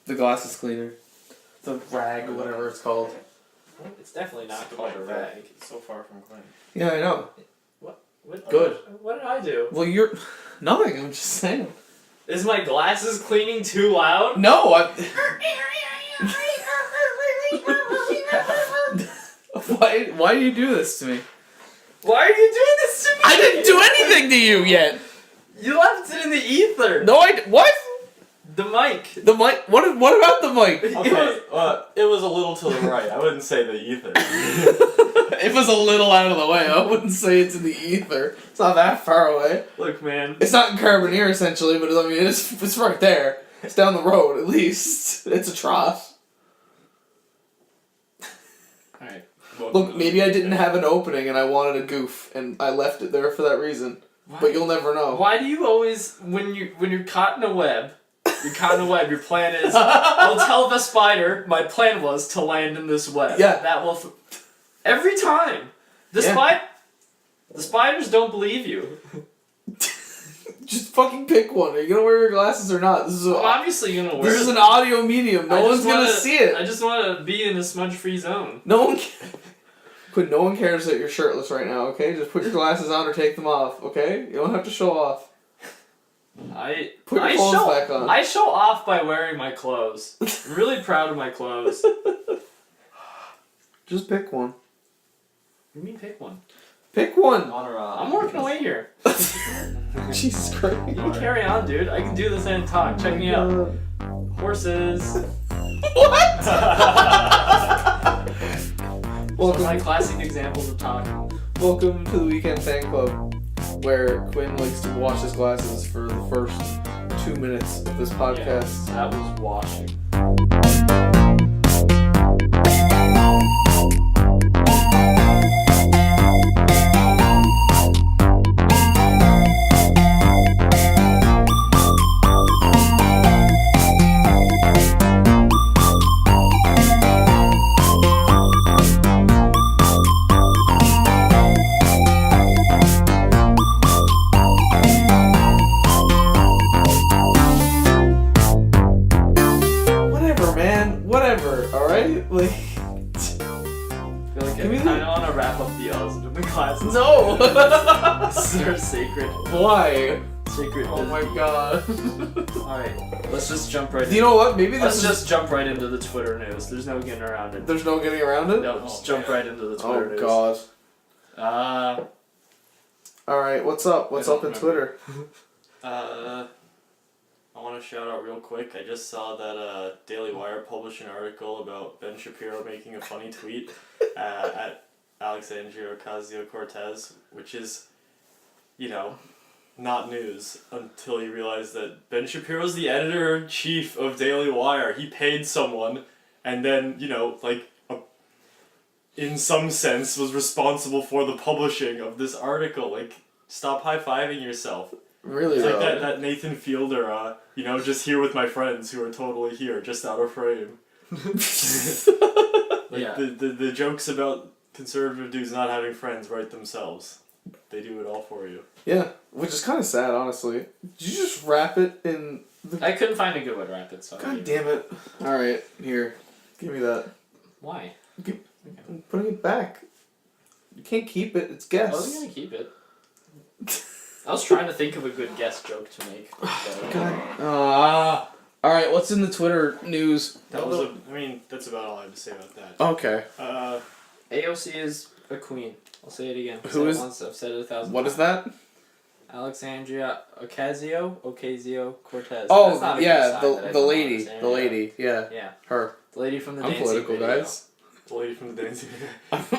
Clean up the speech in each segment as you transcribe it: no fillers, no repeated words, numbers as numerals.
The glasses cleaner. The rag or whatever it's called. It's definitely not called a rag. It's so far from Quinn. Yeah, I know. What? Good. What did I do? Well, you're... Nothing, I'm just saying. Is my glasses cleaning too loud? No, Why do you do this to me? Why are you doing this to me? I didn't do anything to you yet! You left it in the ether. No, what? The mic. The mic? What about the mic? Okay, it was a little to the right. I wouldn't say the ether. It was a little out of the way. I wouldn't say it's in the ether. It's not that far away. Look, man. It's not in Carboneer, essentially, but I mean, it's right there. It's down the road, at least. It's a trough. Alright. Look, maybe I didn't have an opening and I wanted a goof, and I left it there for that reason. Why? But you'll never know. Why do you always, when you're caught in a web, your plan is, I'll tell the spider, my plan was to land in this web. Yeah. That will, every time. The spiders don't believe you. Just fucking pick one. Are you gonna wear your glasses or not? I'm obviously gonna wear This is an audio medium. No one's gonna see it. I just want to be in a smudge-free zone. No one Quinn, no one cares that you're shirtless right now, okay? Just put your glasses on or take them off, okay? You don't have to show off. Put your clothes back on. I show off by wearing my clothes. I'm really proud of my clothes. Just pick one. What do you mean pick one? Pick one! I'm working away here. Jesus Christ. You carry on, dude. I can do this and talk. Check me out. Horses. What? Welcome. My classic examples of talking. Welcome to the Weekend Fan Club, where Quinn likes to wash his glasses for the first 2 minutes of this podcast. Yeah, that was washing. No! This is our sacred. Why? Sacred. Oh my god. Alright, let's just jump right in. You know what? Maybe let's just jump right into the Twitter news. There's no getting around it. There's no getting around it? No, just jump right into the Twitter news. Oh god. Alright, what's up? What's up in Twitter? I want to shout out real quick. I just saw that Daily Wire published an article about Ben Shapiro making a funny tweet at Alexandria Ocasio-Cortez, which is, you know, not news until you realize that Ben Shapiro's the editor-in-chief of Daily Wire. He paid someone and then, you know, like, in some sense was responsible for the publishing of this article. Like, stop high-fiving yourself. Really? It's like that Nathan Fielder, you know, just here with my friends who are totally here, just out of frame. Like, yeah. The jokes about conservative dudes not having friends write themselves. They do it all for you. Yeah, which is kind of sad, honestly. Did you just wrap it in the... I couldn't find a good way to wrap it, so... God damn it. Alright, here. Give me that. Why? I'm putting it back. You can't keep it, it's guess. I wasn't gonna keep it. I was trying to think of a good guest joke to make. God. Alright, what's in the Twitter news? That's about all I have to say about that. Okay. AOC is a queen. I'll say it again. Who is? Once, I've said it 1,000 times. What is that? Alexandria Ocasio-Cortez. Oh, yeah, the lady. The lady, yeah. Yeah. Her. The lady from the I'm dancing political, video. guys. The lady from the dancing.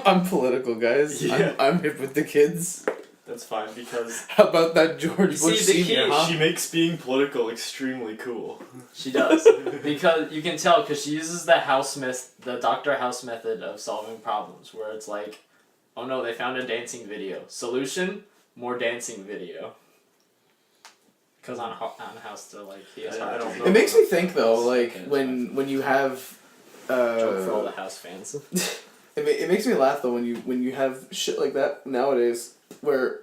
I'm political, guys. Yeah. I'm hip with the kids. That's fine, because... How about that George Bush Sr., huh? She makes being political extremely cool. She does. Because you can tell, because she uses the Dr. House method of solving problems, where it's like, oh no, they found a dancing video. Solution? More dancing video. Because on House, they're like, I don't know. It makes me think, though, like, when you have... Joke for all the House fans. It makes me laugh, though, when you have shit like that nowadays, where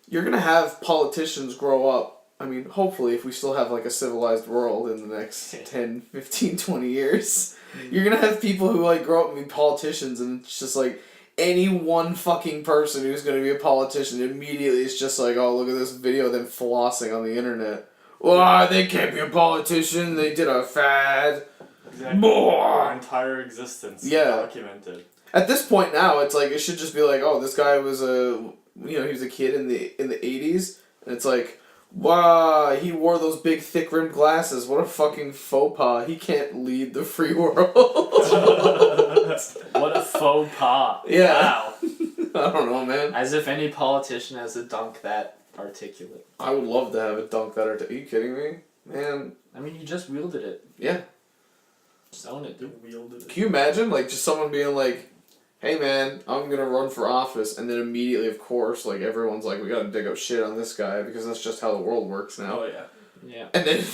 you're gonna have politicians grow up I mean, hopefully, if we still have, like, a civilized world in the next 10, 15, 20 years, you're gonna have people who, like, grow up and be politicians, and it's just, like, any one fucking person who's gonna be a politician immediately is just like, oh, look at this video of them flossing on the internet. Well, they can't be a politician, they did a fad. Exactly. Our entire existence documented. At this point now, it's like, it should just be like, oh, this guy was he was a kid in the 80s, and it's like, wow, he wore those big thick rimmed glasses. What a fucking faux pas. He can't lead the free world. What a faux pas. Yeah. Wow. I don't know, man. As if any politician has a dunk that articulate. I would love to have a dunk that articulate. Are you kidding me? Man. I mean, you just wielded it. Yeah. Just own it, dude. Wielded it. Can you imagine, like, just someone being like, hey man, I'm gonna run for office, and then immediately, of course, like, everyone's like, we gotta dig up shit on this guy, because that's just how the world works now. Oh, yeah. Yeah. And then,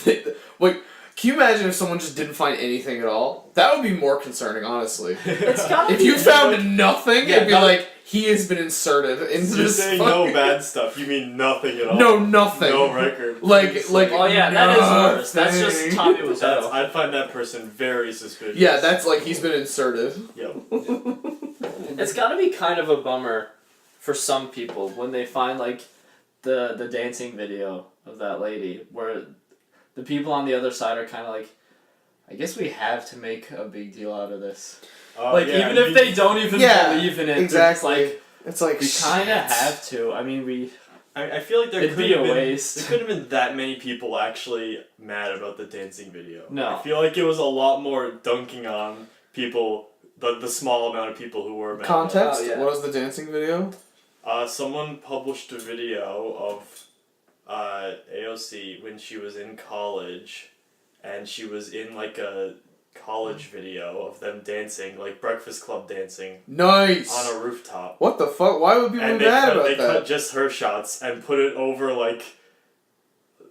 like, can you imagine if someone just didn't find anything at all? That would be more concerning, honestly. It's gotta If be you found nothing, Yeah, it'd be like, he has been inserted into You're this saying fucking... no bad stuff, you mean nothing at all. No, nothing. No record. Like, Oh yeah, that is worse. That's just nothing. Tommy Wiseau. I'd find that person very suspicious. Yeah, that's like, he's been inserted. Yep. It's gotta be kind of a bummer for some people when they find like the dancing video of that lady where the people on the other side are kind of like, I guess we have to make a big deal out of this. Like yeah, even if they don't even believe in it, exactly. It's like we kind of shit. have to. I mean, I feel like there It'd could be have a been waste. there could have been that many people actually mad about the dancing video. No. I feel like it was a lot more dunking on people, the small amount of people who were mad. Context? Oh, yeah. What was the dancing video? Someone published a video of AOC when she was in college, and she was in like a college video of them dancing, like Breakfast Club dancing, Nice! on a rooftop. What the fuck? Why would people And be mad about they that? cut just her shots and put it over like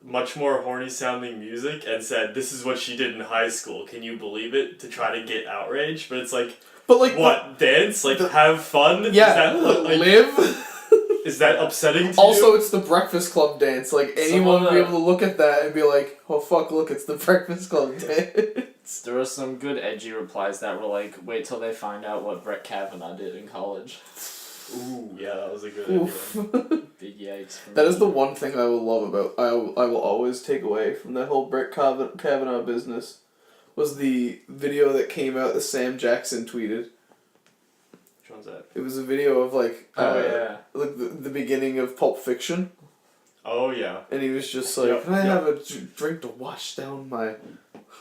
much more horny sounding music and said, "This is what she did in high school. Can you believe it?" To try to get outrage, but it's like, But like, what, dance? Like, have fun? yeah, Is that, like, live. is that upsetting to Also, you? it's the Breakfast Club dance. Like, anyone would be able to look at that and be like, oh fuck, look, it's the Breakfast Club dance. there were some good edgy replies that were like, wait till they find out what Brett Kavanaugh did in college. Ooh, yeah, that was a good Oof. idea. Big yikes. For That me. is the one thing I will love about, I will always take away from that whole Brett Kavanaugh business, was the video that came out that Sam Jackson tweeted. Which one's that? It was a video of like, yeah. like the beginning of Pulp Fiction, Oh, yeah. and he was just like, Yep, can I yep. have a drink to wash down my,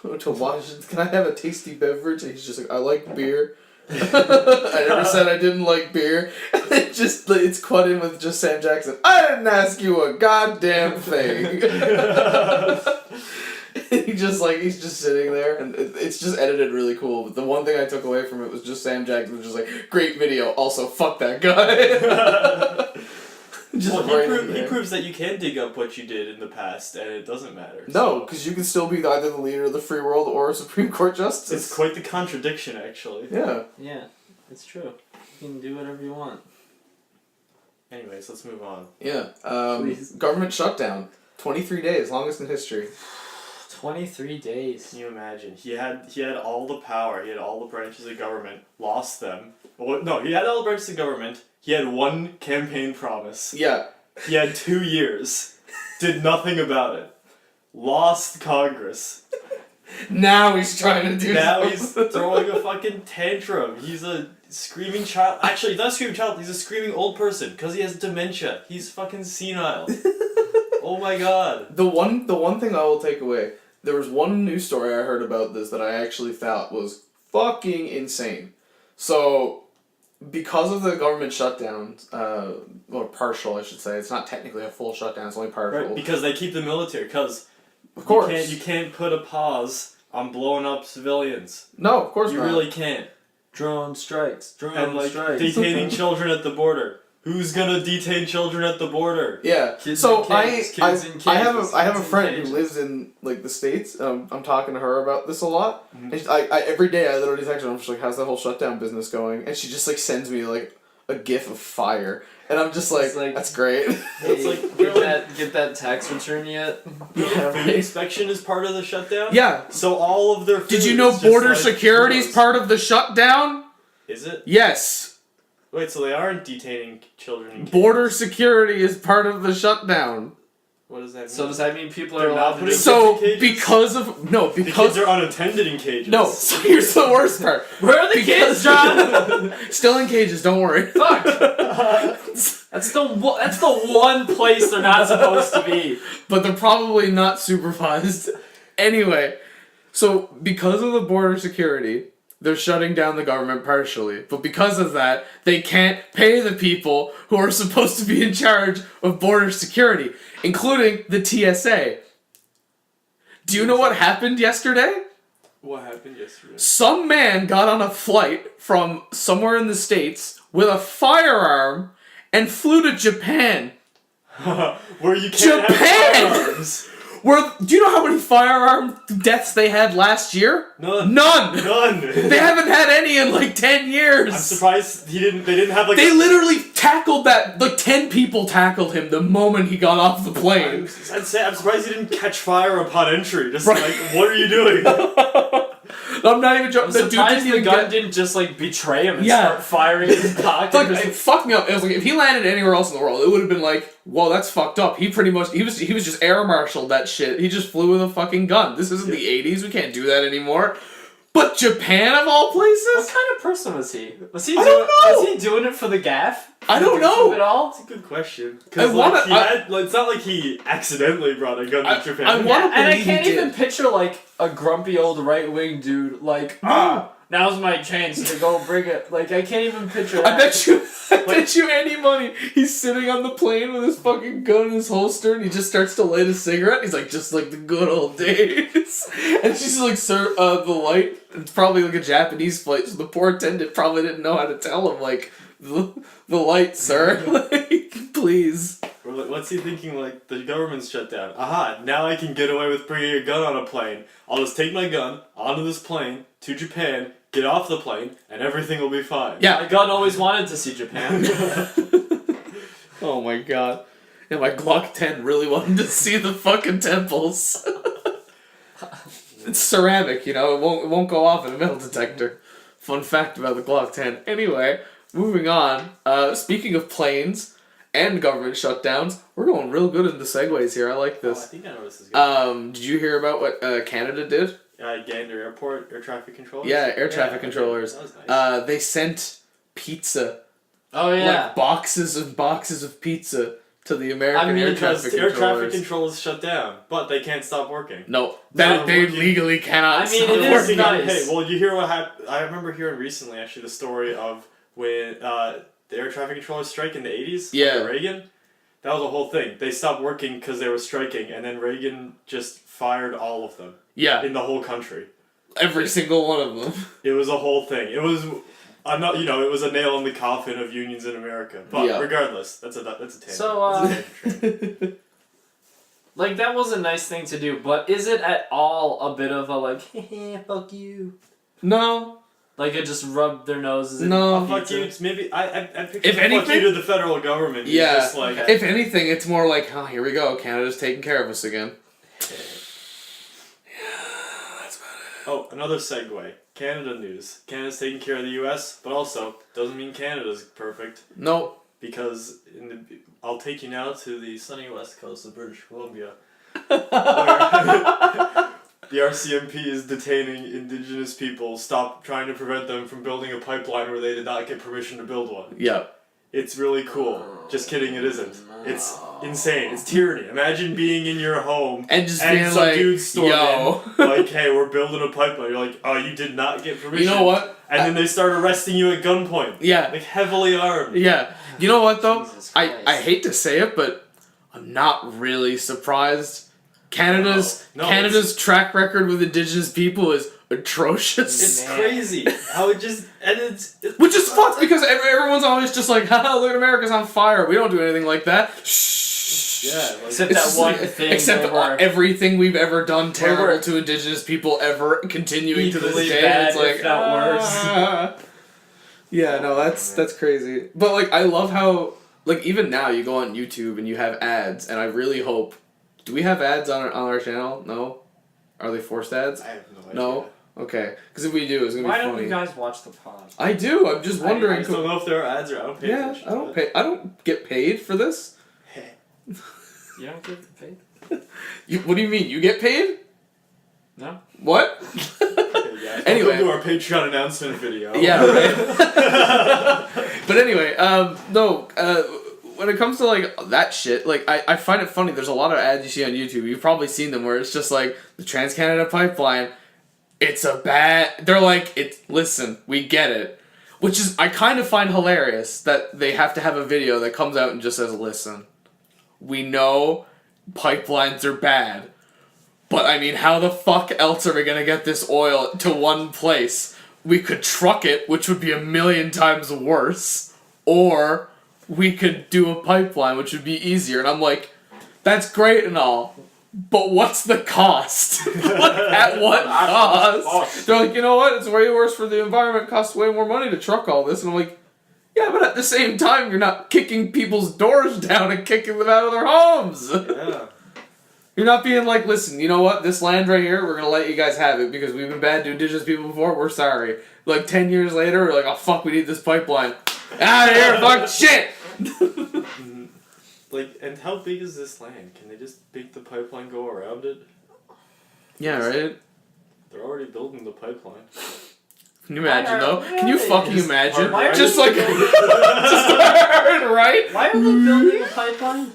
can I have a tasty beverage? And he's just like, I like beer. I never said I didn't like beer. It just, it's cut in with just Sam Jackson. I didn't ask you a goddamn thing. He's just sitting there, and it's just edited really cool. But the one thing I took away from it was just Sam Jackson was just like, great video, also fuck that guy. Just Well, right in he there. proves that you can dig up what you did in the past, and it doesn't matter. No, because you can still be either the leader of the free world or a Supreme Court justice. It's quite the contradiction, actually. Yeah. Yeah, it's true. You can do whatever you want. Anyways, let's move on. Yeah. Please. Government shutdown. 23 days, longest in history. 23 days. Can you imagine? He had all the power. He had all the branches of government. Lost them. Well, no, he had all the branches of government. He had one campaign promise. Yeah. He had 2 years. Did nothing about it. Lost Congress. Now he's trying to do Now something. he's throwing a fucking tantrum. He's a screaming child. Actually, he's not a screaming child. He's a screaming old person because he has dementia. He's fucking senile. Oh my god. The one thing I will take away, there was one news story I heard about this that I actually thought was fucking insane. So, because of the government shutdown, or partial I should say, it's not technically a full shutdown, it's only partial. Right, because they keep the military, because Of course. you can't put a pause on blowing up civilians. No, of course You not. really can't. Drone strikes. And like detaining children at the border. Who's gonna detain children at the border? Yeah. Kids So in cages, kids in I have cages, a kids in friend cages. who lives in like the States. I'm talking to her about this a lot. Mhm. And I every day I literally text her. I'm just like, how's that whole shutdown business going? And she just like sends me like a gif of fire. And I'm just like, that's great. It's like, get that tax return yet? Yeah, food inspection is part of the shutdown? Yeah. So all of their food Did you know is just border like security is Cheetos. part of the shutdown? Is it? Yes. Wait, so they aren't detaining children in cages? Border security is part of the shutdown. What does that mean? So does that mean people They're are not allowed to putting just... So cages? because of the kids are unattended in cages. no, so here's the worst part. Where are the kids, John? Still in cages, don't worry. Fuck. That's the one place they're not supposed to be. But they're probably not supervised. Anyway, so because of the border security, they're shutting down the government partially. But because of that, they can't pay the people who are supposed to be in charge of border security, including the TSA. Do you know what happened yesterday? What happened yesterday? Some man got on a flight from somewhere in the States with a firearm and flew to Japan. Where you can't have firearms. Do you know how many firearm deaths they had last year? None. None! They haven't had any in like 10 years! I'm surprised they didn't have like They literally tackled that, like 10 people tackled him the moment he got off the plane. I'm surprised he didn't catch fire upon entry. Just Right. like, what are you doing? I'm not even joking. I'm The dude surprised didn't the even gun get... didn't just like betray him and Yeah. start firing in his pocket. Like, it fucked me up. It was like, if he landed anywhere else in the world, it would have been like, whoa, that's fucked up. He pretty much, he was just air marshaled that shit. He just flew with a fucking gun. This isn't the 80s. We can't do that anymore. But Japan, of all places? What kind of person was he? Was he I don't know. Was he doing it for the gaff? I don't know. At all? That's a good question. I Because wanna- it's not like he accidentally brought a gun to Japan. I wanna Yeah, and I believe he can't even did. picture like a grumpy old right wing dude like now's my chance to go bring it. Like I can't even picture that. I bet you any money he's sitting on the plane with his fucking gun in his holster and he just starts to light a cigarette. He's like, just like the good old days. And she's like, sir, the light, it's probably like a Japanese flight, so the poor attendant probably didn't know how to tell him, like, the light, sir. Like, please. Or like, what's he thinking? Like, the government's shut down. Aha! Now I can get away with bringing a gun on a plane. I'll just take my gun onto this plane to Japan, get off the plane, and everything will be fine. Yeah. My gun always wanted to see Japan. Oh my god. And my Glock 10 really wanted to see the fucking temples. It's ceramic, you know, it won't go off in a metal detector. Fun fact about the Glock 10. Anyway, moving on. Speaking of planes and government shutdowns, we're going real good into segues here. I like Oh, I this. think I know where this is going. Did you hear about what Canada did? Gander Airport, air traffic controllers? Yeah, air traffic controllers. That was nice. They sent pizza. Oh yeah. Like boxes and boxes of pizza to the American I mean, air Because traffic air controllers. traffic controls shut down, but they can't stop working. No, that Not they working. legally cannot. I mean, stop it is working. nice. Hey, well, you hear what happened? I remember hearing recently, actually, the story of when the air traffic controllers strike in the 80s. Yeah. Under Reagan. That was a whole thing. They stopped working because they were striking, and then Reagan just fired all of them Yeah, in the whole country. every single one of them. It was a whole thing. It was, I'm not, it was a nail in the coffin of unions in America. But Yeah. regardless, that's a tangent. So, That's a tangent train. like that was a nice thing to do, but is it at all a bit of a like, fuck you? No, Like it just rubbed their noses in No. Fuck pizza? you. It's maybe I picture If fuck anything- you to the federal government. It's Yeah. Just like, if anything, it's more like, oh, here we go. Canada's taking care of us again. oh, another segue. Canada news. Canada's taking care of the U.S., but also doesn't mean Canada's perfect. No, Because I'll take you now to the sunny west coast of British Columbia. The RCMP is detaining Indigenous people, trying to prevent them from building a pipeline where they did not get permission to build one. yeah, It's really cool. Just kidding, it isn't. It's insane. It's tyranny. Imagine being in your home and just and being some like, dude storm yo, in, like, hey, we're building a pipeline. You're like, oh, you did not get permission. you know what? And then they start arresting you at gunpoint. Yeah, Like, heavily armed. yeah. You know what though? Jesus I Christ. hate to say it, but I'm not really surprised. Canada's No, Canada's track record with Indigenous people is atrocious. It's Man. crazy how it just and it's Which is fucked because everyone's always just like, haha, look at America's on fire. We don't do anything like that. Shh. yeah. Like, Except It's that just one like- thing. Except they were everything we've ever done terrible were to Indigenous people ever continuing to this equally day. bad, It's like, if not worse. ah. Yeah, no, that's crazy. But like, I love how like even now you go on YouTube and you have ads, and I really hope. Do we have ads on our channel? No. Are they forced ads? I have no idea. No. Okay, because if we do, it's gonna Why be don't funny. you guys watch the pod? I do. I'm just wondering. I just don't know if there are ads or I don't pay Yeah, attention. I don't pay. I don't get paid for this. You don't get paid? What do you mean? You get paid? No. What? Yeah, Anyway. Welcome to our Patreon announcement video. Yeah, right. But anyway, no. When it comes to like that shit, like I find it funny. There's a lot of ads you see on YouTube. You've probably seen them where it's just like the Trans Canada Pipeline. It's a bad. They're like it's. Listen, we get it, which is I kind of find hilarious that they have to have a video that comes out and just says, "Listen, we know pipelines are bad, but I mean, how the fuck else are we gonna get this oil to one place? We could truck it, which would be 1,000,000 times worse, or we could do a pipeline, which would be easier." And I'm like, that's great and all, but what's the cost? Like, at what cost? They're like, you know what? It's way worse for the environment. It costs way more money to truck all this. And I'm like, yeah, but at the same time, you're not kicking people's doors down and kicking them out of their homes. Yeah. You're not being like, listen, you know what? This land right here, we're going to let you guys have it because we've been bad to indigenous people before. We're sorry. Like, 10 years later, we're like, oh, fuck, we need this pipeline. Out of here, fuck, shit! Like, and how big is this land? Can they just make the pipeline go around it? Yeah, right? They're already building the pipeline. Can you imagine, though? Why Can you are they fucking just imagine? Why are Just they like, just right? Why are they building a pipeline?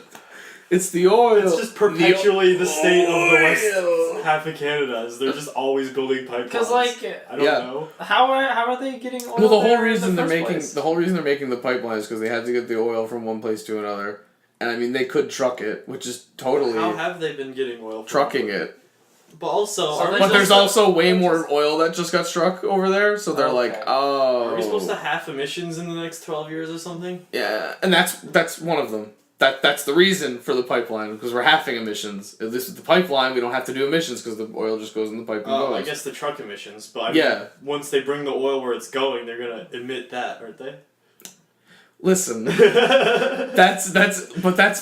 It's the oil. It's just perpetually the state of the west oil. half of Canada. Is they're just always building pipelines. Because like, I don't know. how are they getting oil? Well, the whole there in reason the they're first making place? the whole reason they're making the pipeline is because they had to get the oil from one place to another, and I mean they could truck it, which is totally How have they been getting oil? From trucking it. But also, So are we they But there's supposed also way more oil that just got struck over there, so they're like, Okay. oh. Are we supposed to half emissions in the next 12 years or something? Yeah, and that's one of them. That's the reason for the pipeline, because we're halving emissions. At least with the pipeline, we don't have to do emissions because the oil just goes in the pipe and goes. I guess the truck emissions, but I mean, Yeah. once they bring the oil where it's going, they're gonna emit that, aren't they? Listen, that's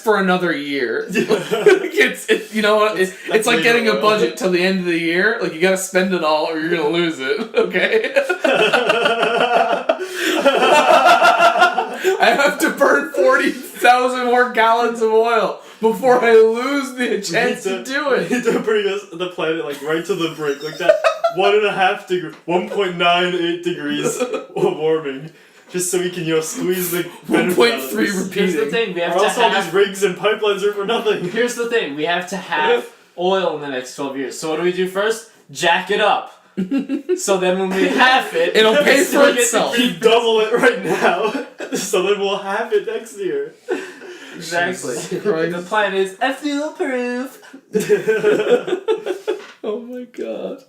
for another year. It's you know what? It's like later getting a oil. budget till the end of the year. Like you gotta spend it all, or you're gonna lose it. Okay. I have to burn 40,000 more gallons of oil before I lose the chance to do We it. need to bring the planet like right to the brink, like that 1.98 degrees of warming, just so we can squeeze the 1.3 Here's the repeating. thing: we have Or to else all these have. rigs and pipelines are for nothing. Here's the thing: we have to have oil in the next 12 years. So what do we do first? Jack it up. So then when we have it, It'll pay we for still get to itself. We double it right now, so then we'll have it next year. Exactly. Jesus Christ. The plan is fuel proof. Oh my god.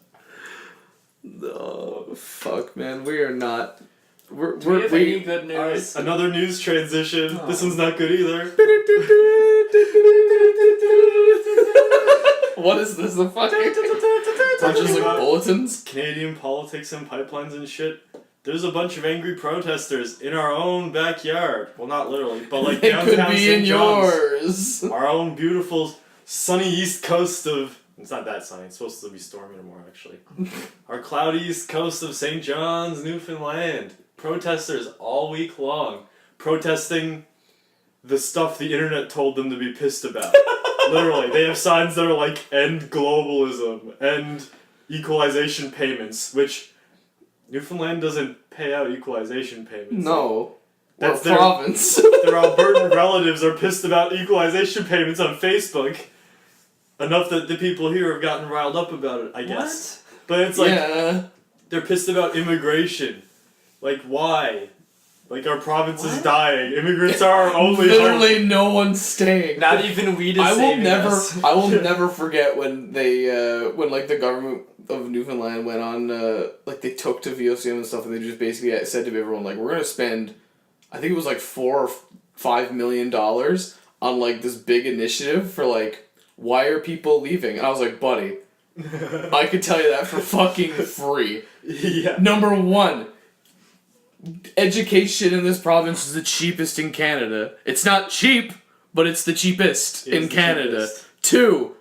No, fuck, man. We are not. Do we have any good news? Another news transition. This one's not good either. What is this? The fucking just like bulletins? Canadian politics and pipelines and shit. There's a bunch of angry protesters in our own backyard. Well, not literally, but like It downtown could be St. in John's. yours. Our own beautiful sunny east coast of... It's not that sunny. It's supposed to be stormy tomorrow, actually. Our cloudy east coast of St. John's, Newfoundland. Protesters all week long protesting the stuff the internet told them to be pissed about. Literally, they have signs that are like, end globalism, end equalization payments, which Newfoundland doesn't pay out equalization payments. No. That's We're a their- province. Their Albertan relatives are pissed about equalization payments on Facebook. Enough that the people here have gotten riled up about it, I guess. But it's like, yeah. they're pissed about immigration. Like, why? Like, our province is dying. Immigrants are our only hope. Literally no one's staying. Not even weed is I will saving never us. I will never forget when they when like the government of Newfoundland went on like they took to VOCM and stuff and they just basically said to everyone like we're gonna spend I think it was like $4 or $5 million on like this big initiative for like why are people leaving? And I was like, buddy, I could tell you that for fucking free. Yeah. Number one, education in this province is the cheapest in Canada. It's not cheap, but it's the cheapest in Canada. Cheapest. 2,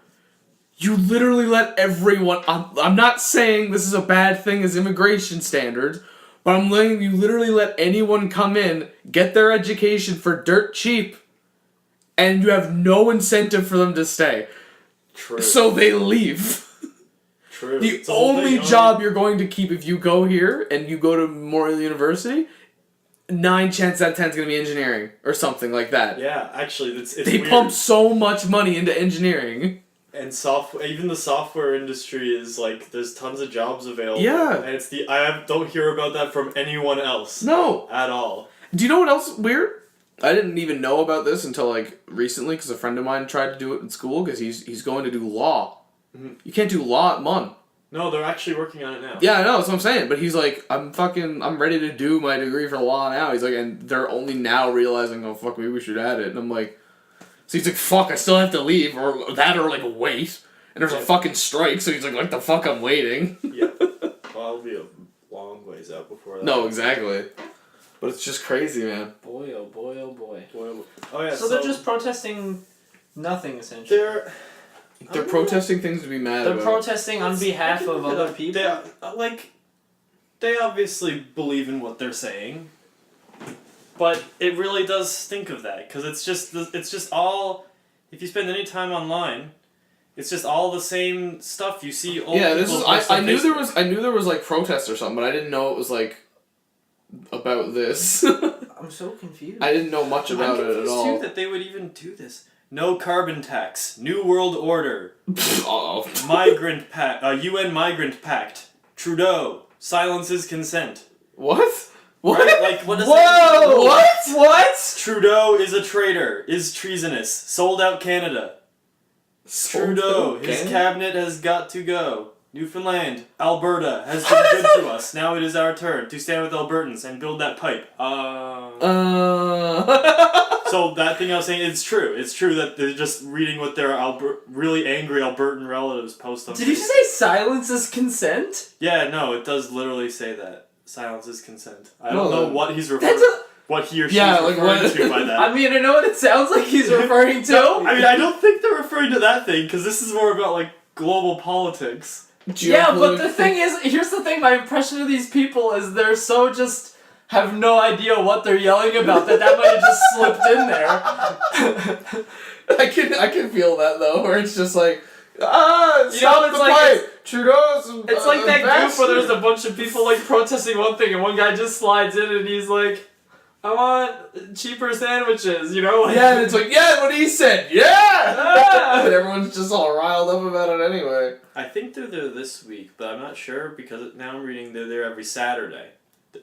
you literally let everyone... I'm not saying this is a bad thing as immigration standards, but I'm letting you literally let anyone come in, get their education for dirt cheap, and you have no incentive for them to stay. True. So they leave. True. The It's a whole only thing, job you're going to keep if you go here and you go to Memorial University, 9 chances out of 10 is going to be engineering or something like that. Yeah, actually, it's They weird. pump so much money into engineering. And software, even the software industry is like, there's tons of jobs available. Yeah. And it's don't hear about that from anyone else. No. At all. Do you know what else is weird? I didn't even know about this until like recently because a friend of mine tried to do it in school because he's going to do law. Mhm. You can't do law at MUN. No, they're actually working on it now. Yeah, I know, that's what I'm saying. But he's like, I'm ready to do my degree for law now. He's like, and they're only now realizing, oh fuck, maybe we should add it. And I'm like, so he's like, fuck, I still have to leave, or that, or like wait. And there's a fucking strike, so he's like the fuck, I'm waiting. Yeah. Well, it'll be a long ways out before that. No, exactly. But it's just crazy, man. Boy, oh boy, oh boy. Oh yeah. So they're just protesting nothing, essentially. They're protesting things to be mad They're about. protesting on behalf of other people. They obviously believe in what they're saying, but it really does stink of that because it's just all. If you spend any time online, it's just all the same stuff you see. Old Yeah, this people is. post I on knew Facebook. I knew there was like protests or something, but I didn't know it was like about this. I'm so confused. I didn't know much about I'm it at confused all. too that they would even do this. No carbon tax. New World Order. Uh-oh. UN Migrant Pact. Trudeau. Silences consent. What? What? Right? Like, what does Whoa! that mean? What? What? Trudeau is a traitor. Is treasonous. Sold out Canada. Trudeau. His cabinet has got to go. Newfoundland. Alberta has been good to us. Now it is our turn to stand with Albertans and build that pipe. So that thing I was saying, it's true. It's true that they're just reading what their really angry Albertan relatives post on Did you Facebook. say silence is consent? Yeah, no, it does literally say that. Silence is consent. I No, don't know then- what he's That's referring a... what he or she Yeah, is like referring what- to by that. I mean, I know what it sounds like he's referring to. No, I mean, I don't think they're referring to that thing, because this is more about, like, global politics. Yeah, but the thing is, here's the thing, my impression of these people is they're so just have no idea what they're yelling about that might have just slipped in there. I can feel that though, where it's just like, You know, stop it's the like- fight. Trudeau's. It's like that goof where there's bastard. a bunch of people like protesting one thing and one guy just slides in and he's like, I want cheaper sandwiches, you know? Like, Yeah, and it's like, yeah, what he said, yeah! Ah! And everyone's just all riled up about it anyway. I think they're there this week, but I'm not sure, because now I'm reading they're there every Saturday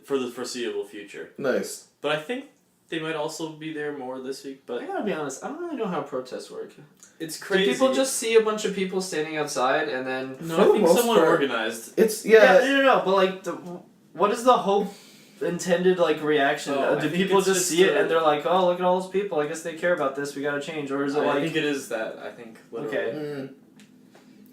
for the foreseeable future. Nice. But I think they might also be there more this week, but I gotta be honest, I don't really know how protests work. it's Do crazy. people just see a bunch of people standing outside and then... No, For I the think most someone part- organized. It's, No, but like, what is the hope intended like reaction? Oh, I Do think people it's just just see it a- and they're like, oh, look at all those people, I guess they care about this, we gotta change, or is it I like... think it is that. I think literally. Okay.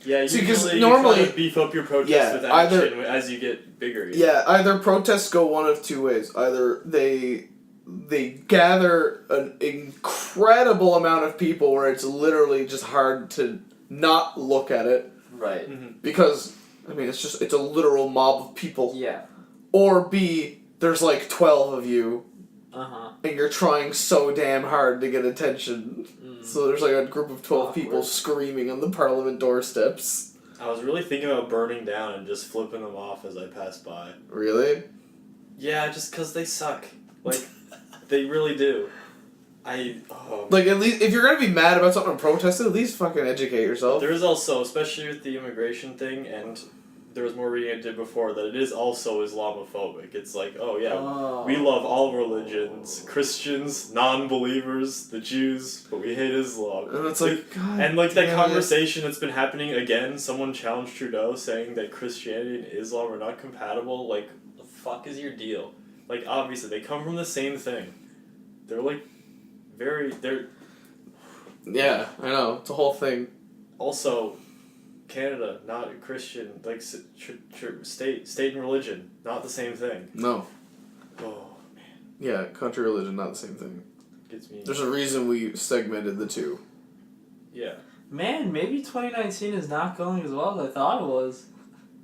Yeah, See, 'cause usually normally- you try to beef up your protest Yeah, with either- action as you get bigger. you know? Yeah, either protests go one of two ways. Either they gather an incredible amount of people where it's literally just hard to not look at it Right. because I mean it's a literal mob of people. Yeah. Or B, there's like 12 of you Uh-huh. and you're trying so damn hard to get attention. So there's like a group of 12 people Awkward. screaming on the parliament doorsteps. I was really thinking about burning down and just flipping them off as I passed by. Really? Yeah, just because they suck. Like, they really do. Like, at least, if you're gonna be mad about something and protest it, at least fucking educate yourself. There is also, especially with the immigration thing, and there was more reading I did before, that it is also Islamophobic. It's like, oh yeah, Oh. we love all religions, Christians, non-believers, the Jews, but we hate Islam. And it's like, God. And like that damn it. conversation that's been happening again, someone challenged Trudeau saying that Christianity and Islam are not compatible. Like, the fuck is your deal? Like, obviously, they come from the same thing. They're like, they're Yeah, I know. It's a whole thing. also, Canada, not Christian, like, state and religion, not the same thing. No. Oh man, Yeah, country religion, not the same thing. gets me. There's a reason we segmented the two. Yeah. Man, maybe 2019 is not going as well as I thought it was.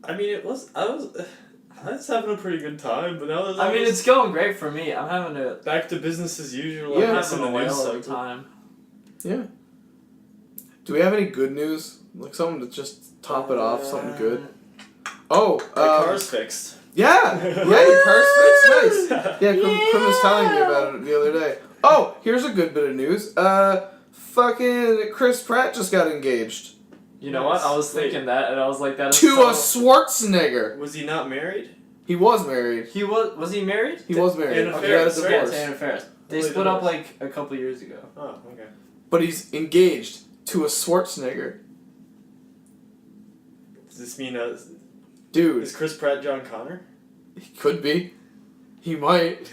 I mean, I was having a pretty good time, but now I mean, it's going great for me. I'm having a back to business as usual. Yeah. I guess in having the a news whale of a cycle. time. Yeah. Do we have any good news? Like something to just top it off, something good? Oh, My car's fixed. yeah, your car's fixed, nice. Yeah, Quinn was telling me about it the other day. Oh, here's a good bit of news. Fucking Chris Pratt just got engaged. You know what? I was thinking that, and I was like, that is To a so... Schwarzenegger. Was he not married? He was married. Was he married? He was married. Anna He had a Faris, right? divorce. Yeah, Anna Faris. They Totally split up divorced. like a couple years ago. Oh, okay. But he's engaged to a Schwarzenegger. Does this mean Dude, is Chris Pratt John Connor? he could be. He might.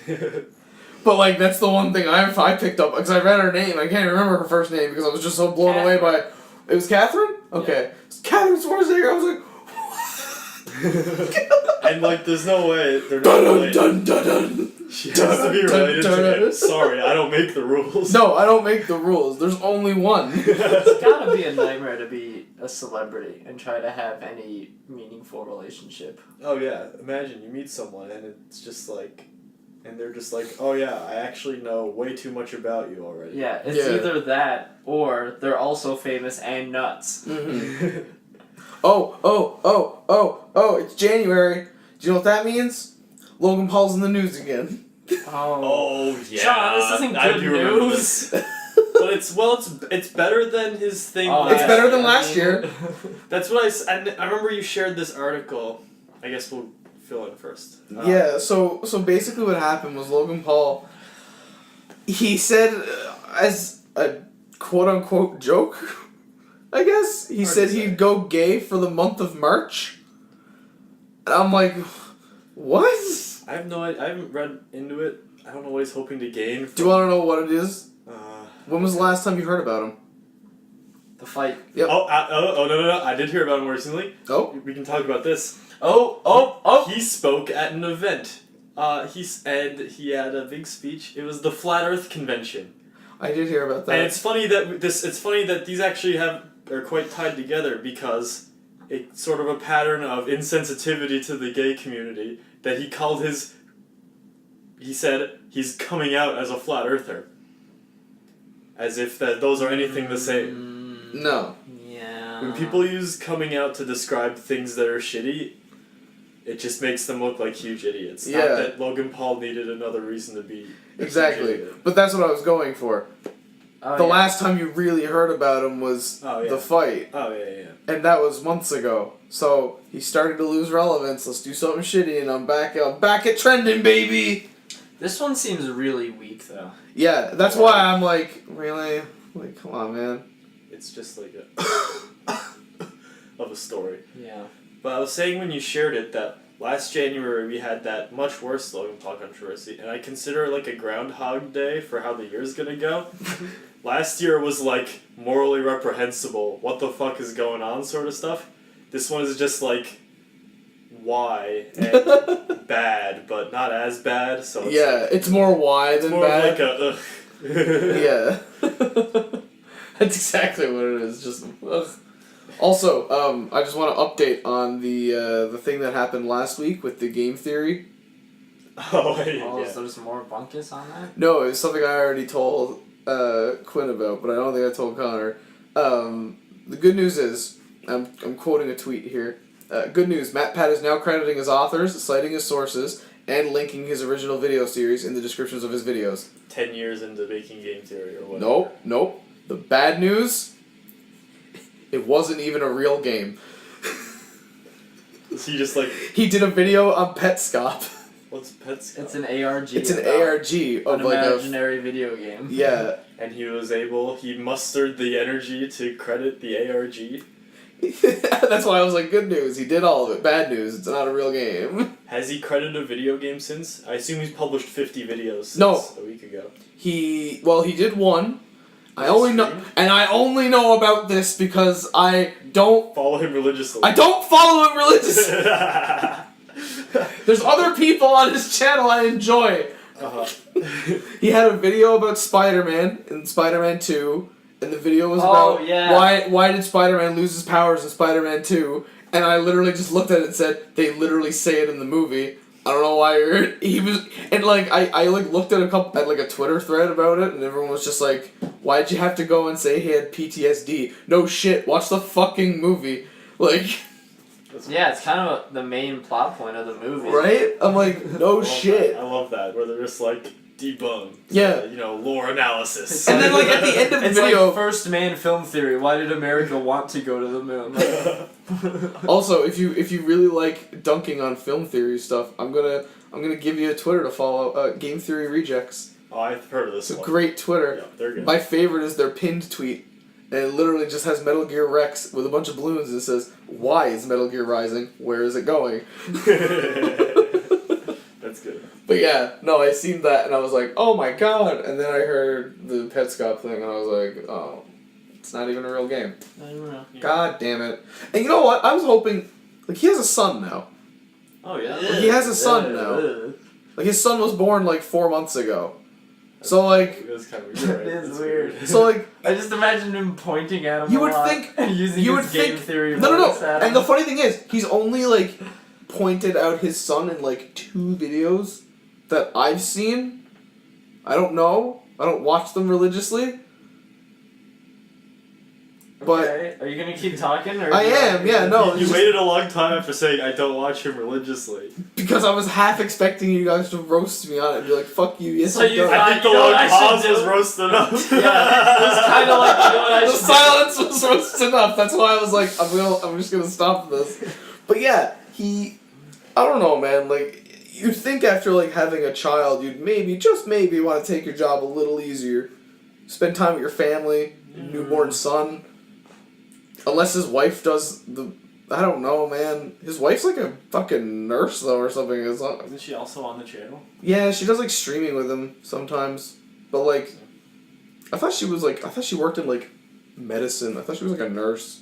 But like that's the one thing I picked up because I read her name. I can't remember her first name because I was just so blown away by it. It was Catherine? Okay. It's Catherine Schwarzenegger. I was like And like, there's no way they're not dun related. dun dun dun. She has to be related to him. Sorry, I don't make the rules. No, I don't make the rules. There's only one. It's gotta be a nightmare to be a celebrity and try to have any meaningful relationship. Oh yeah, imagine you meet someone and it's just like, and they're just like, oh yeah, I actually know way too much about you already. Yeah, it's Yeah. either that or they're also famous and nuts. Mhm. Oh, it's January. Do you know what that means? Logan Paul's in the news again. Oh yeah. Sean, this isn't I good do remember news. this. But it's better than his thing. Oh, It's last better than year. last year. That's what I remember you shared this article. I guess we'll fill in first. Yeah, so basically what happened was Logan Paul, he said as a quote-unquote joke, I guess, he Hard said to say. he'd go gay for the month of March. And I'm like, what? I haven't read into it. I don't know what he's hoping to gain. Do you want to know what it is? Uh, When was the last time you heard about him? The fight. Yep. Oh no! I did hear about him recently. Oh? We can talk about this. Oh! He spoke at an event. He had a big speech. It was the Flat Earth Convention. I did hear about that. And it's funny that these actually are quite tied together because it's sort of a pattern of insensitivity to the gay community that he said he's coming out as a flat earther. As if that those are anything the same. No. Yeah. When people use coming out to describe things that are shitty, it just makes them look like huge idiots. Yeah. Not that Logan Paul needed another reason to be a huge Exactly. idiot. But that's what I was going for. Oh, The yeah. last time you really heard about him was Oh, yeah. the fight. Oh yeah. And that was months ago. So he started to lose relevance. Let's do something shitty, and I'm back at trending, baby. This one seems really weak, though. Yeah, that's why I'm like, really? Like, come on, man. It's just like of a story. Yeah. But I was saying when you shared it that last January we had that much worse Logan Paul controversy, and I consider it like a Groundhog Day for how the year's gonna go. Last year was like morally reprehensible, what the fuck is going on sort of stuff. This one is just like, why? And bad, but not as bad, so it's Yeah, like, it's more wide it's than more bad. of like a ugh. Yeah. That's exactly what it is. Just ugh. Also, I just want to update on the thing that happened last week with the game theory. Oh, Oh, yeah. so there's more bunkus on that? No, it was something I already told Quinn about, but I don't think I told Connor. The good news is, I'm quoting a tweet here. Good news, MatPat is now crediting his authors, citing his sources, and linking his original video series in the descriptions of his videos. 10 years into making game theory or whatever. Nope. The bad news, it wasn't even a real game. Is he just like, He did a video on Petscop. what's Pets? It's an ARG. It's an about ARG of an like a... imaginary video game. Yeah. And he mustered the energy to credit the ARG. That's why I was like, good news, he did all of it. Bad news, it's not a real game. Has he credited a video game since? I assume he's published 50 videos since No. a week ago. He did one. I Stream? only know about this because I don't Follow him religiously. follow him religiously. There's other people on his channel I enjoy. He had a video about Spider-Man in Spider-Man 2, and the video was about why did Spider-Man lose his powers in Spider-Man 2, and I literally just looked at it and said, they literally say it in the movie. I don't know why he was, and like I like looked at a Twitter thread about it, and everyone was just like, why'd you have to go and say he had PTSD? No shit, watch the fucking movie. Like, yeah, it's kind of the main plot point of the movie. Right? I'm like, no shit. I love that, where they're just like, debunked. Yeah. Lore analysis. And then like at the end of the it's video... like first man film theory. Why did America want to go to the moon? Also, if you really like dunking on film theory stuff, I'm gonna give you a Twitter to follow, Game Theory Rejects. Oh, I've heard of this It's a great Twitter. Yeah, they're good. My favorite is their pinned tweet. And it literally just has Metal Gear Rex with a bunch of balloons and it says, why is Metal Gear rising? Where is it going? That's good. But yeah, no, I seen that and I was like, oh my god! And then I heard the Petscop thing and I was like, oh, it's not even a real game. Not even real. Yeah. God damn it. And you know what? I was hoping, like, he has a son now. Oh yeah. Like, he has a son now. Like, his son was born like 4 months ago. So like, That's kind of weird. It is weird. so like, I just imagine him pointing at him. You a would lot think- and using you his would game think- theory. no. voice at him. And the funny thing is, he's only like pointed out his son in like 2 videos that I've seen. I don't know. I don't watch them religiously. But okay. Are you gonna keep talking? Or I am, yeah, no. You waited a long time after saying I don't watch him religiously. Because I was half expecting you guys to roast me on it and be like, fuck you, yes, So I you don't. thought- I think the you know long what I pause should was do? roast enough. Yeah, it was kind of like, you know what I The should do? silence was roast enough. That's why I was like, I'm just gonna stop this. But yeah, I don't know, man. Like, you'd think after like having a child, you'd maybe, just maybe, want to take your job a little easier, spend time with your family, newborn son. Unless his wife does I don't know, man. His wife's like a fucking nurse though, or something. It's not, Isn't she also on the channel? yeah, she does like streaming with him sometimes. But like, I thought she worked in like medicine. I thought she was like a nurse,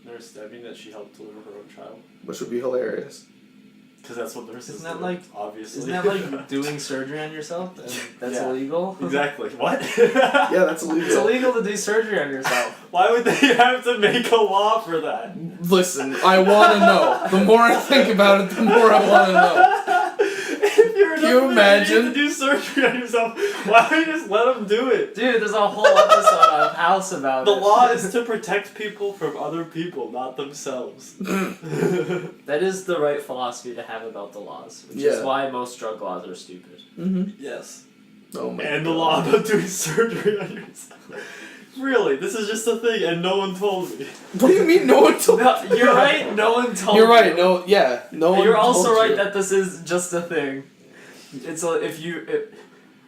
Nurse Debbie, that she helped deliver her own child. which would be hilarious. Because that's what nurses Isn't that do, like- obviously. Isn't that like doing surgery on yourself? And that's Yeah. illegal? Exactly. What? Yeah, that's illegal. It's illegal to do surgery on yourself. Why would they have to make a law for that? Listen, I want to know. The more I think about it, the more I want to know. If you're Can you imagine? to do surgery on yourself, why don't you just let them do it? Dude, there's a whole episode on House about The it. law is to protect people from other people, not themselves. That is the right philosophy to have about the laws, which Yeah. is why most drug laws are stupid. Mm-hmm. Yes. Oh my And the God. law about doing surgery on yourself. Really, this is just a thing, and no one told me. What do you mean no one told No, you're right, no one told You're right, you. no, yeah, no one You're also told right you. that this is just a thing. It's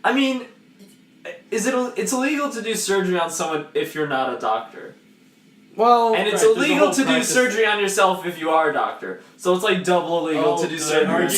I mean, it's illegal to do surgery on someone if you're not a doctor. Well, And it's right, there's a illegal whole to do practice- surgery on yourself if you are a doctor. So it's like double illegal to do did I surgery. argue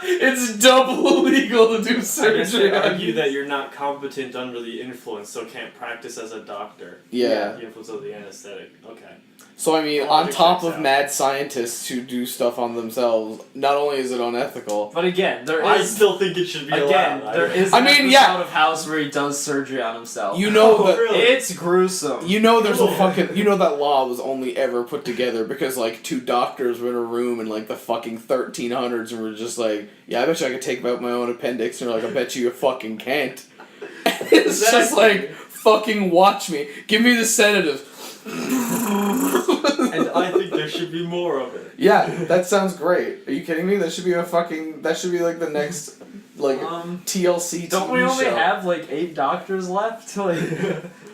it's double illegal to do I guess surgery. they on argue you. that you're not competent under the influence, so can't practice as a doctor. Yeah. The influence of the anesthetic. Okay. So I mean, on Logic top checks of out. mad scientists who do stuff on themselves, not only is it unethical. But again, there I is still think it should be again allowed. there is. I an mean, episode yeah. of House where he does surgery on himself. You know Oh, that. really? It's gruesome. You know there's a fucking. You know that law was only ever put together because like 2 doctors were in a room in like the fucking 1300s and were just like, yeah, I bet you I could take out my own appendix, and they're like, I bet you fucking can't. It's just Exactly. like, fucking watch me. Give me the sedative. And I think there should be more of it. Yeah, that sounds great. Are you kidding me? That should be like the next like TLC Don't TV we only show. have like 8 doctors left? Like,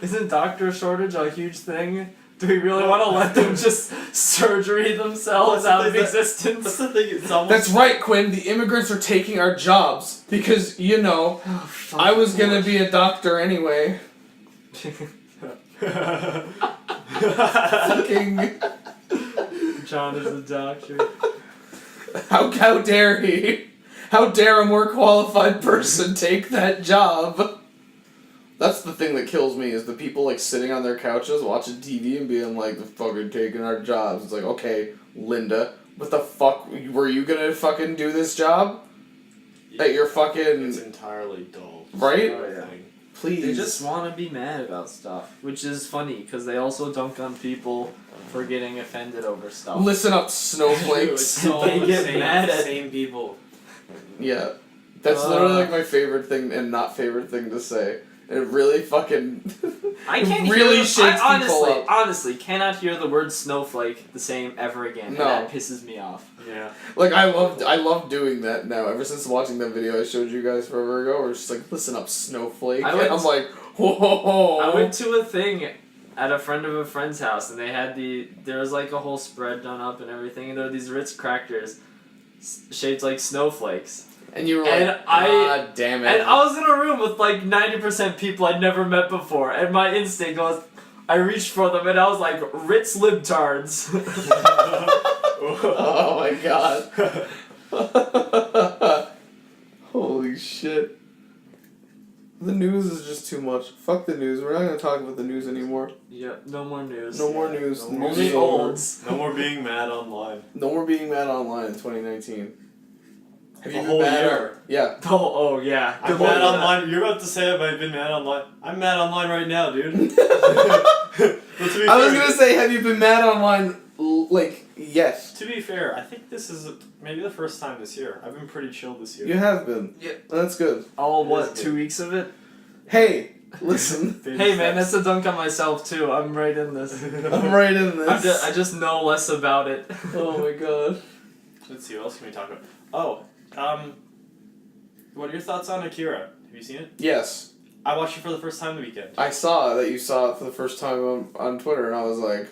isn't doctor shortage a huge thing? Do we really want to let them just surgery themselves Well, out of that's existence? That's the thing. It's almost. That's right, Quinn. The immigrants are taking our jobs because I was gonna be a doctor anyway. Fucking John is a doctor. how dare he? How dare a more qualified person take that job? That's the thing that kills me is the people like sitting on their couches watching TV and being like, "They're fucking taking our jobs." It's like, okay, Linda, what the fuck, were you gonna fucking do this job? At your fucking... It's entirely dull. Right? Oh, yeah. Please. They just want to be mad about stuff, which is funny because they also dunk on people for getting offended over stuff. Listen up, Dude, snowflakes. it's so They get same, mad at- same people. Yeah. That's literally like my favorite thing and not favorite thing to say. And it really fucking... I can't really hear shakes I people up. honestly cannot hear the word snowflake the same ever again. No. And that pisses me off. Yeah. Like, I love doing that now. Ever since watching that video I showed you guys forever ago, where it's just like, listen up, snowflake. I And went- I'm like, whoa. I went to a thing at a friend of a friend's house, and they had there was like a whole spread done up and everything, and there were these Ritz crackers shaped like snowflakes. And you were And like, God damn it. And I was in a room with like 90% people I'd never met before, and my instinct was, I reached for them and I was like, Ritz libtards. Oh my god. Holy shit. The news is just too much. Fuck the news. We're not gonna talk about the news anymore. Yeah, no more news. No more news. No The more news Only is over. olds. No more being mad online. No more being mad online in 2019. Have you A been whole mad? year. Yeah. Oh yeah. I'm Good mad luck. online. You're about to say I've been mad online. I'm mad online right now, dude. But to be I was fair- gonna say, have you been mad online? Like, yes. To be fair, I think this is maybe the first time this year. I've been pretty chill this year. You have been. Yeah. That's good. All It what? is 2 good. weeks of it. Hey, listen. Baby Hey man, steps. that's a dunk on myself too. I'm right in this. I'm right in this. I just know less about it. Oh my god. Let's see, what else can we talk about? What are your thoughts on Akira? Have you seen it? Yes. I watched it for the first time the weekend. I saw that you saw it for the first time on Twitter, and I was like,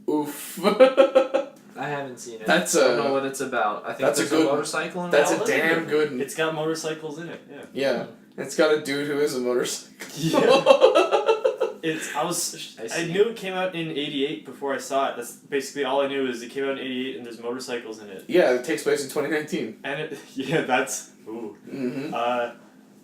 oof. I haven't seen it. That's I don't a- know what it's about. I think that's a there's good- motorcycle in That's it. a damn good. It's got motorcycles in it, yeah. Yeah. It's got a dude who is a motorcycle. I see. I knew it came out in '88 before I saw it. That's basically all I knew is it came out in '88 and there's motorcycles in it. Yeah, it takes place in 2019. And it, yeah, that's ooh. Mm-hmm.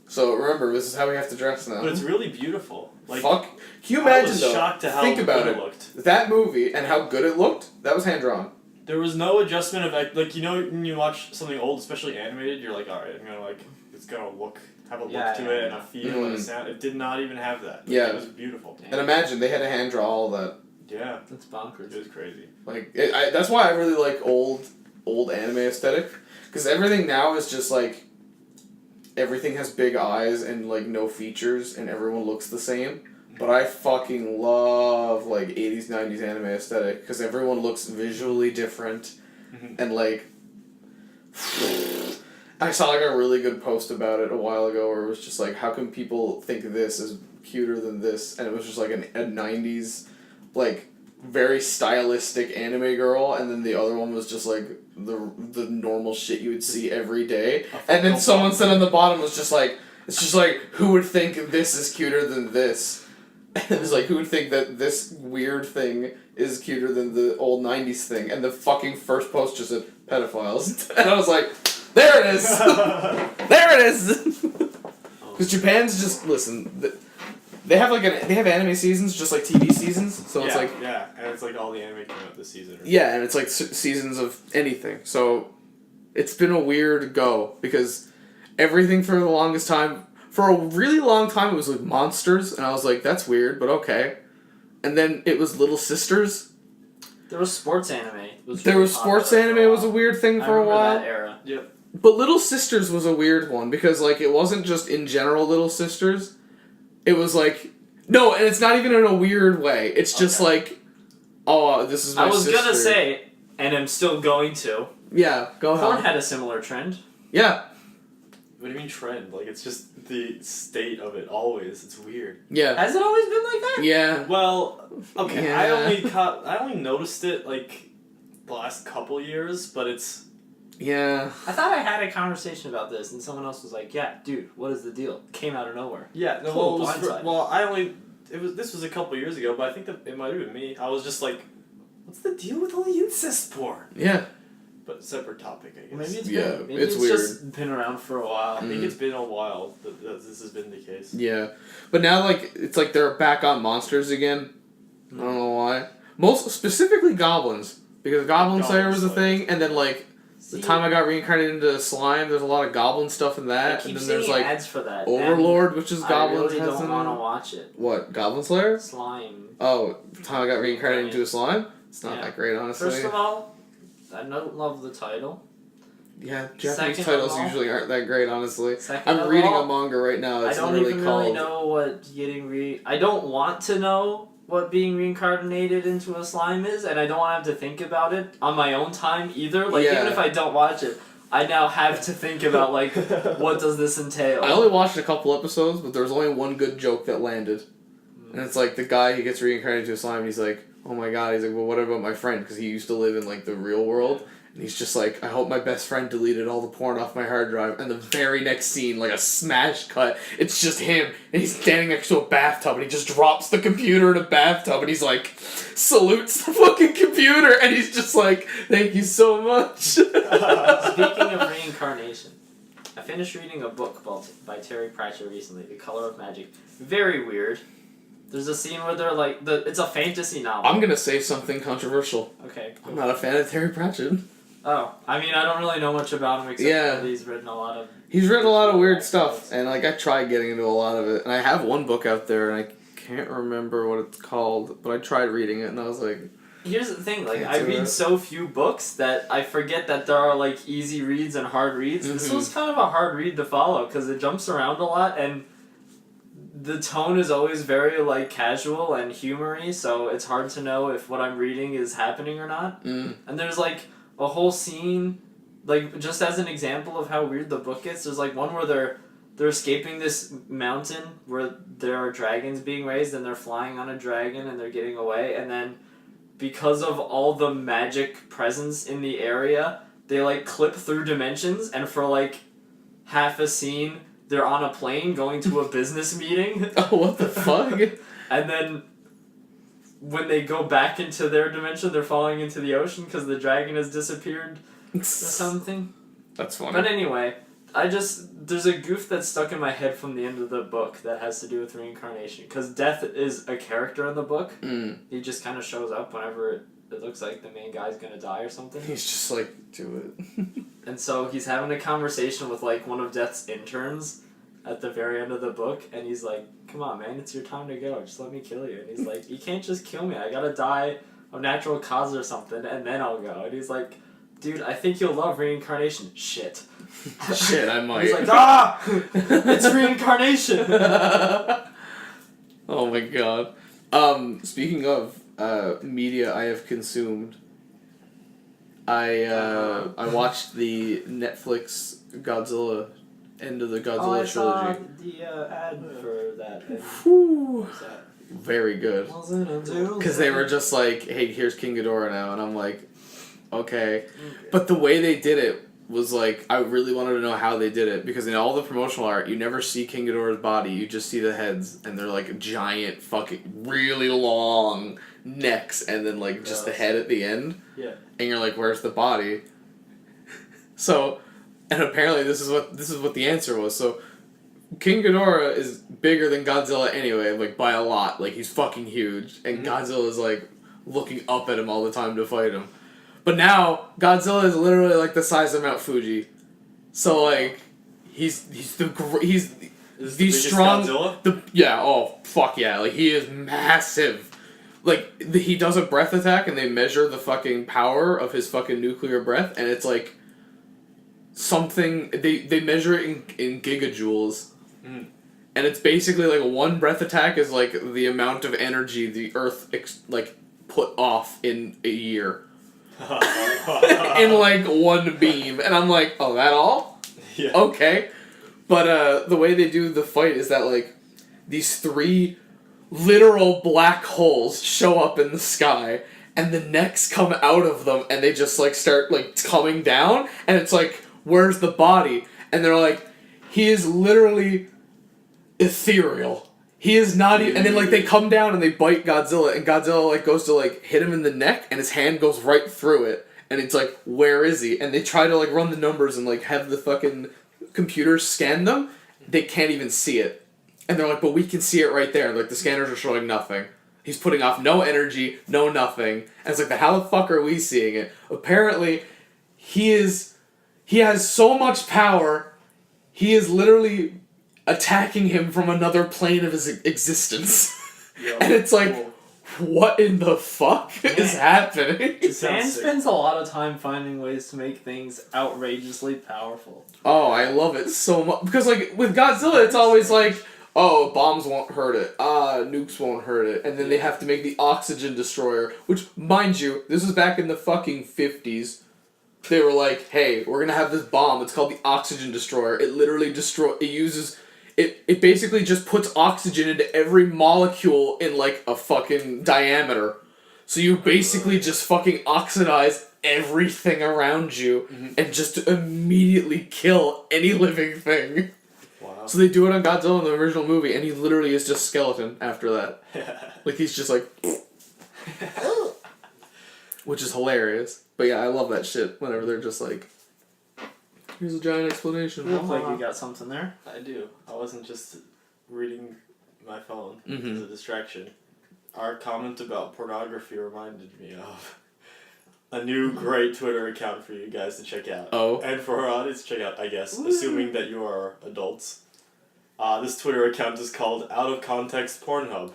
So remember, this is how we have to dress now. But it's really beautiful. Like, Fuck. Can you I imagine was though? shocked to how Think about good it. looked. That movie and how good it looked. That was hand drawn. There was no adjustment of like you know when you watch something old, especially animated, you're like, all right, I'm gonna it's gonna have a look Yeah, to yeah, it and yeah. a feel and a sound. It did not even have that. Yeah. It was beautiful. And imagine they had to hand draw all that. Yeah, That's bonkers. it was crazy. Like that's why I really like old anime aesthetic, because everything now is just like everything has big eyes and like no features and everyone looks the same. But I fucking love like 80s 90s anime aesthetic because everyone looks visually different and like I saw like a really good post about it a while ago where it was just like, how come people think this is cuter than this? And it was just like a 90s like very stylistic anime girl, and then the other one was just like the normal shit you would see every day. And then someone said on the bottom was just like, it's just like, who would think this is cuter than this? And it was like, who would think that this weird thing is cuter than the old 90s thing? And the fucking first post just said pedophiles. And I was like, there it is! There it is! Because Japan's just, listen, they have they have anime seasons just like TV seasons, so it's like... Yeah, and it's like all the anime came out this season. Yeah, and it's like seasons of anything. So it's been a weird go because everything for the longest time, for a really long time, it was like monsters, and I was like, that's weird, but okay. And then it was Little Sisters. There was sports anime. There was sports anime was a weird thing for a while. That era. Yep. But Little Sisters was a weird one because like it wasn't just in general Little Sisters. It was like no, and it's not even in a weird way. It's just like, oh, this is my sister. I was gonna say, and I'm still going to. Yeah, go ahead. Porn had a similar trend. Yeah. What do you mean trend? Like, it's just the state of it always. It's weird. Yeah. Has it always been like that? Yeah. Well, okay, Yeah. I only noticed it, like, the last couple years, but it's... Yeah. I thought I had a conversation about this, and someone else was like, "Yeah, dude, what is the deal?" Came out of nowhere. Yeah, no, Total well, blindside. this was a couple years ago, but I think that it might have been me. I was just like, what's the deal with all the incest porn? Yeah. But separate topic, I guess. Maybe it's Yeah, been, maybe it's it's weird. just been around for a while. I think it's been a while that this has been the case. Yeah. But now, like, it's like they're back on monsters again. I don't know why. Most, specifically goblins. Because Goblin Slayer was a Slayer. thing, and then like the time I got reincarnated into a slime, there's a lot of goblin stuff in I that, keep and then seeing there's like ads for that. Overlord, which is I goblins. really has don't in want to it. watch it. What, Goblin Slayer? Slime. Oh, the time I got reincarnated into a slime? It's not Yeah. that great, honestly. First of all, I don't love the title. Yeah, Japanese Second titles of all- usually aren't that great, honestly. Second I'm of reading all, a manga right now. I It's don't literally even called. really know what I don't want to know what being reincarnated into a slime is, and I don't want to have to think about it on my own time either. Like, Yeah. even if I don't watch it, I now have to think about, like, what does this entail? I only watched a couple episodes, but there was only one good joke that landed. And it's like the guy, he gets reincarnated into a slime, and he's like, oh my god, he's like, well, what about my friend? Because he used to live in, like, the real world. And he's just like, I hope my best friend deleted all the porn off my hard drive. And the very next scene, like a smash cut, it's just him. And he's standing next to a bathtub, and he just drops the computer in a bathtub, and he's like, salutes the fucking computer, and he's just like, thank you so much. Speaking of reincarnation, I finished reading a book by Terry Pratchett recently, The Color of Magic. Very weird. There's a scene where they're like, it's a fantasy novel. I'm gonna say something controversial. Okay. I'm not a fan of Terry Pratchett. Oh, I mean, I don't really know much about him except that he's written a lot of... He's written a lot of weird stuff, and like I tried getting into a lot of it, and I have one book out there, and I can't remember what it's called, but I tried reading it, and I was like... Here's the thing, like, Can't I do read it. so few books that I forget that there are, like, easy reads and hard reads. This was kind of a hard read to follow, because it jumps around a lot, and the tone is always very, like, casual and humory, so it's hard to know if what I'm reading is happening or not. Mm. And there's, like, a whole scene, like, just as an example of how weird the book is, there's, like, one where they're escaping this mountain where there are dragons being raised, and they're flying on a dragon, and they're getting away, and then because of all the magic presence in the area, they, like, clip through dimensions, and for, like, half a scene, they're on a plane going to a business meeting. Oh, what the fuck? And then when they go back into their dimension, they're falling into the ocean because the dragon has disappeared or something. That's funny. But anyway, there's a goof that's stuck in my head from the end of the book that has to do with reincarnation. Because Death is a character in the book. Mm. He just kind of shows up whenever it looks like the main guy's gonna die or something. He's just like, do it. And so he's having a conversation with, like, one of Death's interns at the very end of the book, and he's like, come on, man, it's your time to go. Just let me kill you. And he's like, you can't just kill me. I gotta die of natural cause or something, and then I'll go. And he's like, dude, I think you'll love reincarnation. Shit. Shit, I might. He's like, ah! It's reincarnation! Oh my god. Speaking of media I have consumed, I watched the Netflix Godzilla end of the Godzilla trilogy. The ad for that. Whew. What was that? Very good. Because they were just like, hey, here's King Ghidorah now, and I'm like, okay. But the way they did it was like, I really wanted to know how they did it, because in all the promotional art, you never see King Ghidorah's body, you just see the heads, and they're like giant, fucking, really long necks, and then like just the head at the end. Yeah. And you're like, where's the body? So, and apparently this is what the answer was. So, King Ghidorah is bigger than Godzilla anyway, like by a lot. Like, he's fucking huge, and Godzilla is like looking up at him all the time to fight him. But now Godzilla is literally like the size of Mount Fuji. So like, he's the strong. Godzilla? Fuck yeah! Like, he is massive. Like, he does a breath attack, and they measure the fucking power of his fucking nuclear breath, and it's like something they measure it in gigajoules. Mm. And it's basically like one breath attack is like the amount of energy the Earth put off in a year. In like one beam. And I'm like, oh, that all? Yeah. Okay. But the way they do the fight is that like these 3 literal black holes show up in the sky, and the necks come out of them, and they just like start like coming down, and it's like, where's the body? And they're like, he is literally ethereal. He is not even... And then, like, they come down and they bite Godzilla, and Godzilla, like, goes to, like, hit him in the neck, and his hand goes right through it. And it's like, where is he? And they try to, like, run the numbers and, like, have the fucking computers scan them. They can't even see it. And they're like, but we can see it right there. Like, the scanners are showing nothing. He's putting off no energy, no nothing. And it's like, how the fuck are we seeing it? Apparently, he has so much power, he is literally attacking him from another plane of his existence. Yo, and it's like, cool. what in the fuck is happening? Fan spends a lot of time finding ways to make things outrageously powerful. Oh, I love it so much. Because, like, with Godzilla, it's always like, oh, bombs won't hurt it. Nukes won't hurt it. And then they have to make the oxygen destroyer. Which, mind you, this was back in the fucking 50s. They were like, hey, we're gonna have this bomb. It's called the oxygen destroyer. It literally it basically just puts oxygen into every molecule in, like, a fucking diameter. So you basically just fucking oxidize everything around you and just immediately kill any living thing. Wow. So they do it on Godzilla in the original movie, and he literally is just skeleton after that. Like, he's just like... Which is hilarious. But yeah, I love that shit whenever they're just like... Here's a giant explanation. Looks like you got something there. I do. I wasn't just reading my phone as a distraction. Our comment about pornography reminded me of a new great Twitter account for you guys to check out. Oh. And for our audience to check out, I guess, assuming that you are adults. This Twitter account is called Out of Context Pornhub.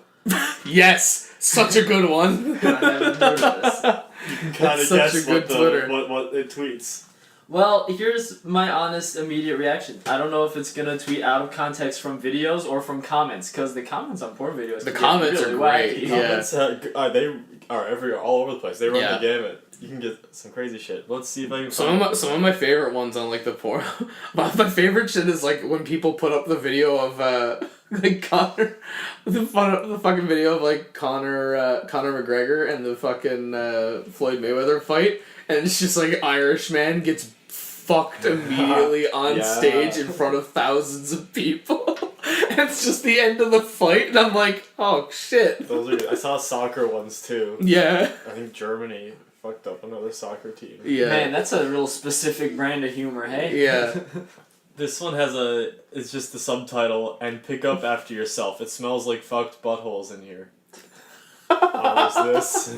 Yes! Such a good one! I haven't heard of this. You can kind of such guess a good Twitter. what it tweets. Well, here's my honest, immediate reaction. I don't know if it's gonna tweet out of context from videos or from comments, because the comments on porn videos The can comments get really are great, wacky. yeah. Comments they are everywhere, all over the place. They run Yeah. the gamut. You can get some crazy shit. Let's see if I can Some find of my favorite ones on, like, the porn... my favorite shit is, like, when people put up the video of, like, Conor... The fucking video of, like, Conor McGregor and the fucking, Floyd Mayweather fight, and it's just, like, Irish man gets fucked immediately on stage in front of thousands of people. And it's just the end of the fight, and I'm like, oh, shit. Those are good. I saw soccer ones, too. Yeah. I think Germany fucked up another soccer team. Yeah. Man, that's a real specific brand of humor, hey? Yeah. This one it's just the subtitle, and pick up after yourself. It smells like fucked buttholes in here. What is this?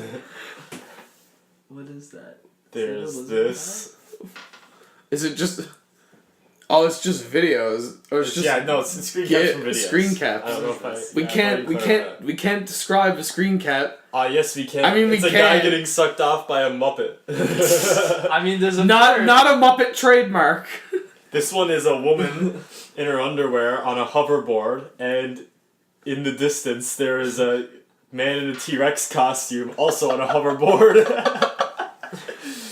What is that? There's this. Is it just... Oh, it's just videos. Or it's just... Yeah, no, it's screen caps from videos. Screen caps. I don't know if We can't describe a screen cap. Yes, we can. I mean, it's we a guy can. getting sucked off by a Muppet. I mean, there's a Not a Muppet trademark. This one is a woman in her underwear on a hoverboard, and in the distance there is a man in a T-Rex costume also on a hoverboard.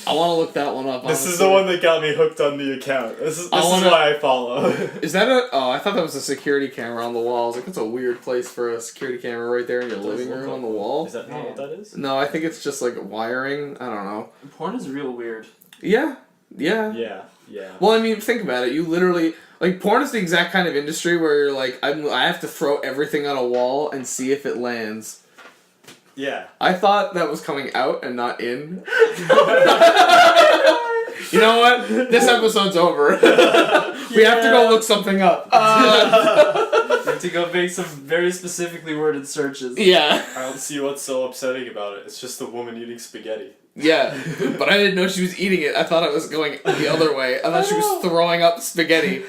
I want to look that one up. This is the one that got me hooked on the account. This is why I follow. Is that a... Oh, I thought that was a security camera on the wall. I was like, that's a weird place for a security camera right there in your living room on the wall. Is that not what that is? No, I think it's just like wiring. I don't know. Porn is real weird. Yeah. Yeah. Yeah. Well, I mean, think about it. You literally... Like, porn is the exact kind of industry where you're like, I have to throw everything on a wall and see if it lands. Yeah. I thought that was coming out and not in. You know what? This episode's over. We have to go look something up. You have to go make some very specifically worded searches. Yeah. I don't see what's so upsetting about it. It's just a woman eating spaghetti. Yeah. But I didn't know she was eating it. I thought it was going the other way. I thought she was throwing up spaghetti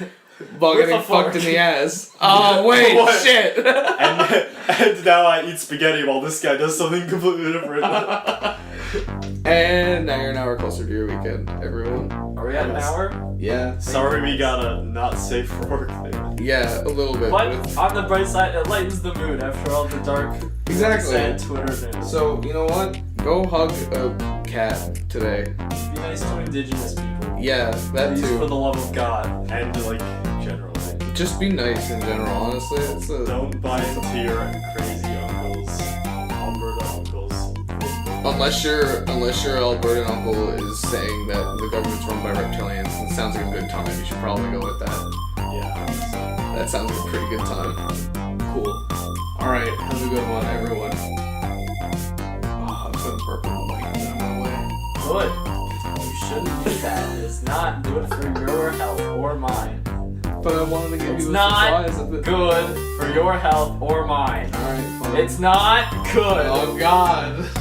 while With getting a fork. fucked in the ass. Oh, wait. What? Shit. And now I eat spaghetti while this guy does something completely different. And now you're an hour closer to your weekend, everyone. Are we at an hour? Yeah. Sorry we got a not safe for work thing. Yeah, a little bit. But it's- on the bright side, it lightens the mood after all the dark, Exactly. sad Twitter news. So, you know what? Go hug a cat today. Be nice to indigenous people. Yeah, that Please, for too. the love of God. And like, generally. Just be nice in general, honestly. It's a... Don't buy into your crazy uncles. Alberta uncles. Unless your Albertan uncle is saying that the government's run by reptilians, it sounds like a good time. You should probably go with that. Yeah. That sounds like a pretty good time. Cool. Alright, have a good one, everyone. Oh, I'm so purple on the mic. I'm on my way. Good. You shouldn't do that. It's not good for your health or mine. But I wanted to give It's you a not surprise of it. good for your health or mine. Alright, fine. It's not good. Oh God.